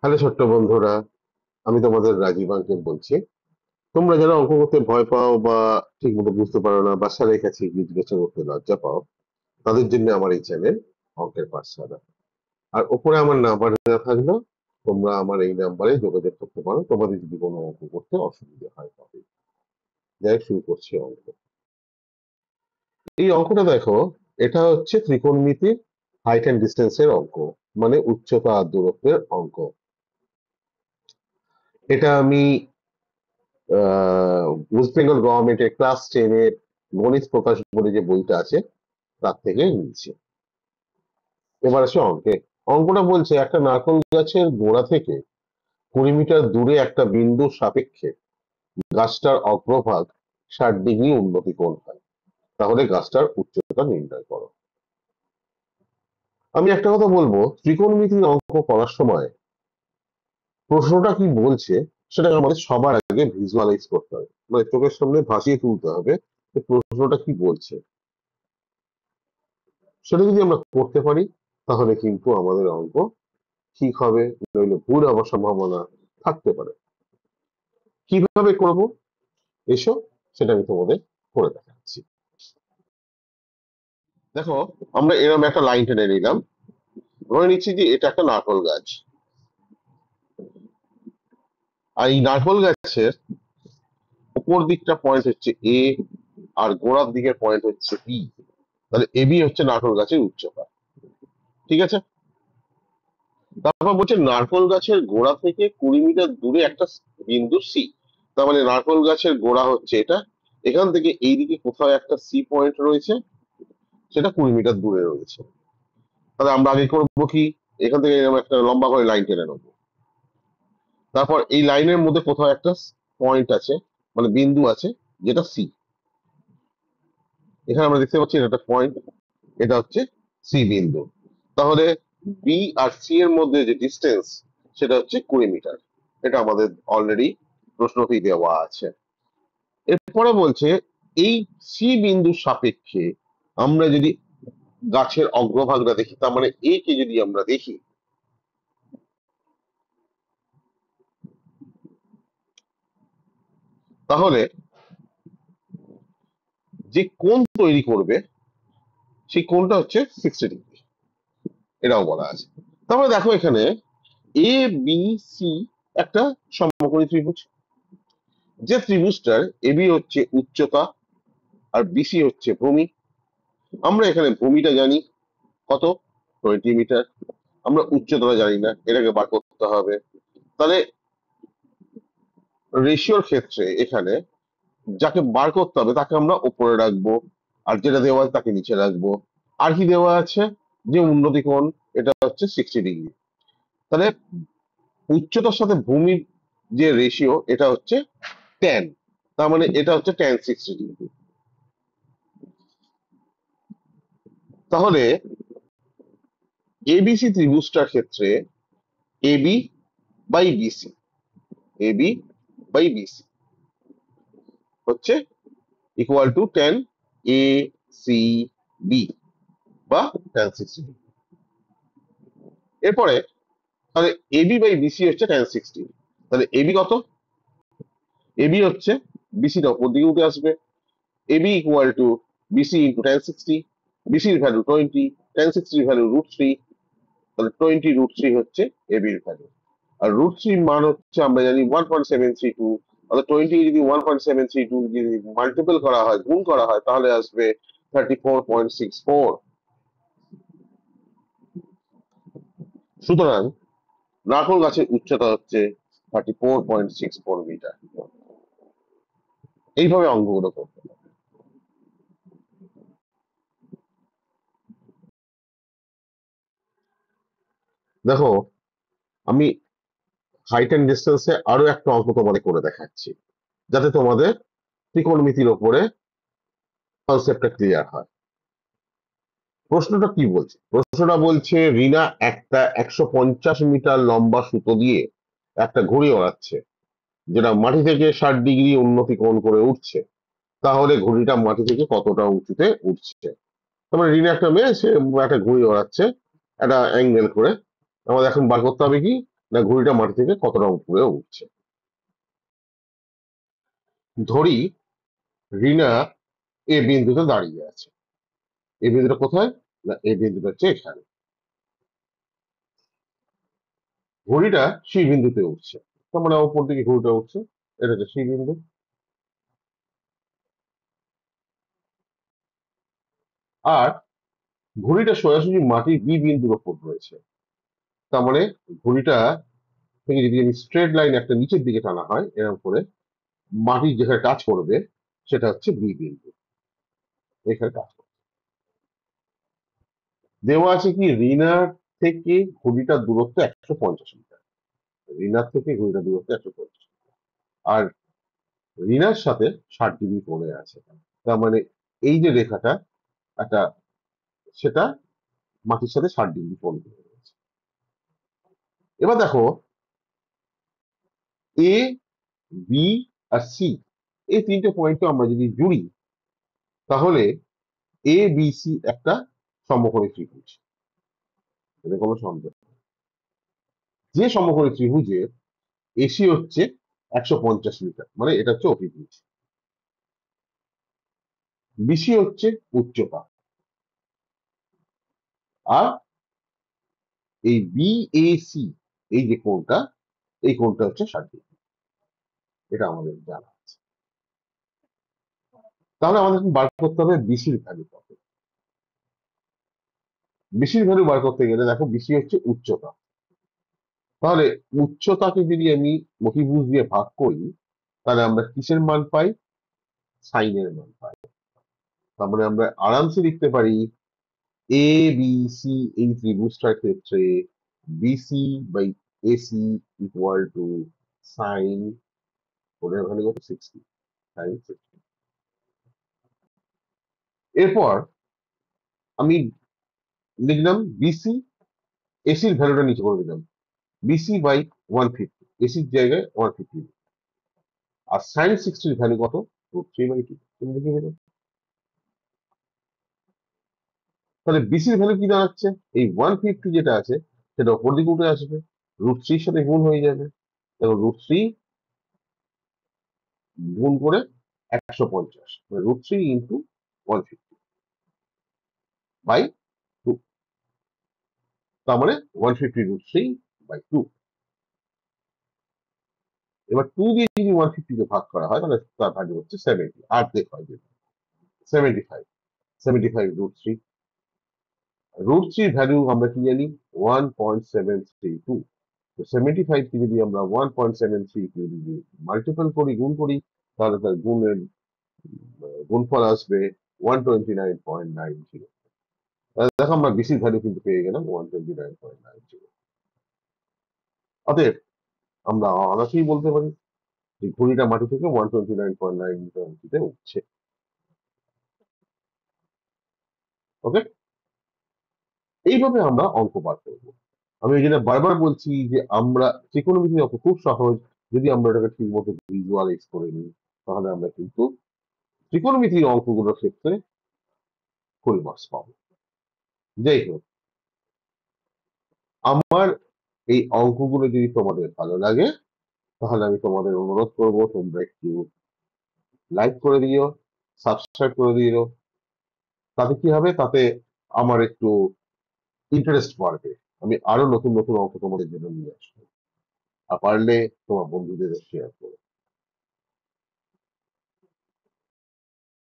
Hello ছোট্ট বন্ধুরা, আমি তোমাদের রাজীব আঙ্কেল বলছি। তোমরা যারা অঙ্ক করতে ভয় পাও বা ঠিক মতো বুঝতে পারো না বা স্যারের কাছে গিয়ে জিজ্ঞাসা করতে লজ্জা পাও, তাদের জন্য আমার এই চ্যানেল অঙ্কের পাঠশালা। আর ওপরে আমার নাম্বার দেওয়া থাকলো, তোমরা আমার এই নাম্বারে যোগাযোগ করতে পারো তোমাদের যদি কোনো অঙ্ক করতে অসুবিধা হয় তবে। যাই হোক, শুরু করছি অঙ্ক। এই অঙ্কটা দেখো, এটা হচ্ছে ত্রিকোণমিতির হাইট অ্যান্ড ডিস্টেন্সের অঙ্ক, মানে উচ্চতা আর দূরত্বের অঙ্ক। এটা আমি ওয়েস্ট বেঙ্গল গভর্নমেন্টের ক্লাস 10 এর গণিত প্রকাশ বলে যে বইটা আছে তার থেকে নিয়েছি। এবার আসে অঙ্কে। অঙ্কটা বলছে একটা নারকেল গাছের গোড়া থেকে 20 মিটার দূরে একটা বিন্দুর সাপেক্ষে গাছটার অগ্রভাগ 60 ডিগ্রি উন্নতি কোণ হয়, তাহলে গাছটার উচ্চতা নির্ণয় করো। আমি একটা কথা বলবো, ত্রিকোণমিতির অঙ্ক করার সময় প্রশ্নটা কি বলছে সেটা আমাদের সবার আগে ভিজুয়ালাইজ করতে হবে, মানে চোখের সামনে ভাসিয়ে তুলতে হবে যে প্রশ্নটা কি বলছে। সেটা যদি আমরা করতে পারি তাহলে কিন্তু আমাদের অঙ্ক ঠিক হবে, নইলে ভুল হওয়ার সম্ভাবনা থাকতে পারে। কিভাবে করব এসো, সেটা আমি তোমাদের করে দেখাচ্ছি। দেখো, আমরা এরকম একটা লাইন টেনে নিলাম, ধরে নিচ্ছি যে এটা একটা নারকেল গাছ। আর এই নারকেল গাছের উপর দিকটা পয়েন্ট হচ্ছে এ, আর গোড়ার দিকের পয়েন্ট হচ্ছে বি। তাহলে এবি হচ্ছে নারকেল গাছের উচ্চতা। ঠিক আছে, তারপর বলছে নারকেল গাছের গোড়া থেকে 20 মিটার দূরে একটা বিন্দু সি। তার মানে নারকেল গাছের গোড়া হচ্ছে এটা, এখান থেকে এইদিকে কোথাও একটা সি পয়েন্ট রয়েছে, সেটা 20 মিটার দূরে রয়েছে। তাহলে আমরা আগে করবো কি, এখান থেকে এরকম একটা লম্বা করে লাইন টেনে নেবো। তারপর এই লাইনের মধ্যে কোথাও একটা পয়েন্ট আছে, মানে বিন্দু আছে, যেটা সি। এখানে আমরা দেখতে পাচ্ছি এটা একটা পয়েন্ট, এটা হচ্ছে সি বিন্দু। তাহলে বি আর সি এর মধ্যে যে ডিস্টেন্স সেটা হচ্ছে 20 মিটার। এটা আমাদের অলরেডি প্রশ্নতেই দেওয়া আছে। এরপরে বলছে এই সি বিন্দুর সাপেক্ষে আমরা যদি গাছের অগ্রভাগটা দেখি, তার মানে এ কে যদি আমরা দেখি, তাহলে যে কোণ তৈরি করবে সেই কোণটা হচ্ছে 60 ডিগ্রি, এটাও বলা আছে। তারপরে দেখো এখানে এ বি সি একটা সমকোণী ত্রিভুজ। যে ত্রিভুজটার এবি হচ্ছে উচ্চতা আর বিসি হচ্ছে ভূমি। আমরা এখানে ভূমিটা জানি কত, 20 মিটার। আমরা উচ্চতাটা জানি না, এটাকে বার করতে হবে। তাহলে রেশিওর ক্ষেত্রে এখানে যাকে বার করতে হবে তাকে আমরা উপরে রাখবো, আর যেটা দেওয়া আছে তাকে নিচে রাখবো। আর কি দেওয়া আছে, যে উন্নতি কোণ, এটা হচ্ছে 60 ডিগ্রি। তাহলে উচ্চতার সাথে ভূমির যে রেশিও এটা হচ্ছে 10, তার মানে এটা হচ্ছে tan 60 ডিগ্রি। তাহলে এবিসি ত্রিভুজটার ক্ষেত্রে AB by BC, AB by BC হচ্ছে ইকুয়াল টু 10 AC বা tan 60 ডিগ্রি। এরপরে তাহলে এবি বাই বিসি হচ্ছে tan 60, তাহলে এবি কত, এবি হচ্ছে বিসিটা উপর দিকে উঠে আসবে, AB equal to BC into tan 60। বিসির ভ্যালু 20, tan 60 ভ্যালু √3, তাহলে 20 √3 হচ্ছে এবি এর ভ্যালু। আর √3 মান হচ্ছে আমরা জানি 1.732। তাহলে 20 যদি 1.732 যদি মাল্টিপল করা হয়, গুণ করা হয়, তাহলে আসবে 34.64। সুতরাং নারকেল গাছের উচ্চতা হচ্ছে 34.64 মিটার। এইভাবে অঙ্কগুলো করতে হবে। দেখো, আমি হাইট অ্যান্ড ডিস্টেন্সে আরো একটা অঙ্ক তোমাদের করে দেখাচ্ছি, যাতে তোমাদের ত্রিকোণমিতির ওপরে কনসেপ্টটা ক্লিয়ার হয়। প্রশ্নটা কি বলছে, প্রশ্নটা বলছে রিনা একটা 150 মিটার লম্বা সুতো দিয়ে একটা ঘুড়ি ওড়াচ্ছে, যেটা মাটি থেকে 60 ডিগ্রি উন্নতি কোণ করে উঠছে। তাহলে ঘুড়িটা মাটি থেকে কতটা উঁচুতে উঠছে। তারপরে রিনা একটা মেয়ে, সে একটা ঘুড়ি ওড়াচ্ছে একটা অ্যাঙ্গেল করে। আমাদের এখন বার করতে হবে কি, না ঘুড়িটা মাটি থেকে কতটা উপরে উঠছে। ধরি রিনা এ বিন্দুতে দাঁড়িয়ে আছে। এই বিন্দুটা কোথায়? না এই বিন্দুটা হচ্ছে এখানে। ঘড়িটা সেই বিন্দুতে উঠছে, তার মানে ওপর দিকে ঘড়িটা উঠছে, এটা হচ্ছে সেই বিন্দু। আর ঘড়িটা সোজাসুজি মাটির বি বিন্দুর ওপর রয়েছে, তার মানে ঘড়িটা থেকে যদি আমি স্ট্রেট লাইন একটা নিচের দিকে টানা হয় এরকম করে, মাটির যেখানে টাচ করবে সেটা হচ্ছে বি বিন্দু, এখানে টাচ করবে। দেওয়া আছে কি রিনার থেকে ঘড়িটার দূরত্ব 150 মিটার। রিনার থেকে ঘড়িটার দূরত্ব 150 মিটার। আর রিনার সাথে 60 ডিগ্রি কোণে আছে, তার মানে এই যে রেখাটা একটা, সেটা মাটির সাথে 60 ডিগ্রি কোণ করে রয়েছে। এবার দেখো এ, বি আর সি, এই তিনটে পয়েন্টকে আমরা যদি জুড়ি তাহলে এ বি সি একটা সমকোণী ত্রিভুজ। এটা কোনো সন্দেহ নেই। যে সমকোণী ত্রিভুজের এসি হচ্ছে 150 মিটার, মানে এটা হচ্ছে অভিভুজ। বিসি হচ্ছে উচ্চতা, আর এই বি এ সি এই যে কোণটা, এই কোণটা হচ্ছে 60 ডিগ্রি। এটা আমাদের জানা আছে। তাহলে আমাদের বার করতে হবে বিসির ভ্যালু কত। বিসির ভ্যালু বার করতে গেলে দেখো বিসি হচ্ছে উচ্চতা, তাহলে উচ্চতাকে যদি আমি অভিভুজ দিয়ে ভাগ করি তাহলে আমরা কিসের মান পাই? সাইনের মান পাই। তার মানে আমরা আরামসে লিখতে পারি এ বি সি এই ত্রিভুজটার ক্ষেত্রে BC by AC equal to sine, ওটার ভ্যালু কত? 60, সাইন 60। এরপর আমি লিখলাম বিসি, এসির ভ্যালুটা নিচে করে দিলাম, বিসি বাই 150, এসির জায়গায় 150, আর সাইন 60 ভ্যালু কত? √3/2, তুমি লিখে দেবে। তাহলে বিসির ভ্যালু কি দাঁড়াচ্ছে? এই 150 যেটা আছে সেটা ওপর দিকে উঠে আসবে, √3 সাথে গুণ হয়ে যাবে। দেখো √3 গুণ করে 150, √3 ইন্টু 150 বাই 2, তার মানে 150 √3/2। এবার 2 দিয়ে যদি 150 কে ভাগ করা হয় তাহলে তার ভ্যালু হচ্ছে 70, অর্ধেক হয় যেটা 75, 75 √3। √3 ভ্যালু আমরা কি জানি? 1.732। তো 75 কে যদি আমরা 1.73 কে যদি মাল্টিপল করি, গুণ করি, তাহলে তার গুণের গুণফল আসবে 129.90। দেখো আমরা বিসির ভ্যালু কিন্তু পেয়ে গেলাম 129.90। অতএব আমরা অনায়াসেই বলতে পারি যে ঘড়িটা মাটি থেকে 129.9 মিটার উঁচুতে উঠছে। ওকে, এইভাবে আমরা অঙ্ক বার করবো। আমি এই জন্য বারবার বলছি যে আমরা ত্রিকোণমিতির অঙ্ক খুব সহজ, যদি আমরা এটাকে ঠিক মতো ভিজুয়ালাইজ করে নিই তাহলে আমরা কিন্তু ত্রিকোণমিতির অঙ্কগুলোর ক্ষেত্রে ফুল মার্কস পাবো। যাই হোক, আমার এই অঙ্কগুলো যদি তোমাদের ভালো লাগে তাহলে আমি তোমাদের অনুরোধ করব তোমরা একটু লাইক করে দিও, সাবস্ক্রাইব করে দিও। তাতে কি হবে? তাতে আমার একটু ইন্টারেস্ট বাড়বে, আমি আরো নতুন নতুন অঙ্ক তোমাদের জন্য নিয়ে আসবো। আর পারলে তোমার বন্ধুদের শেয়ার করো।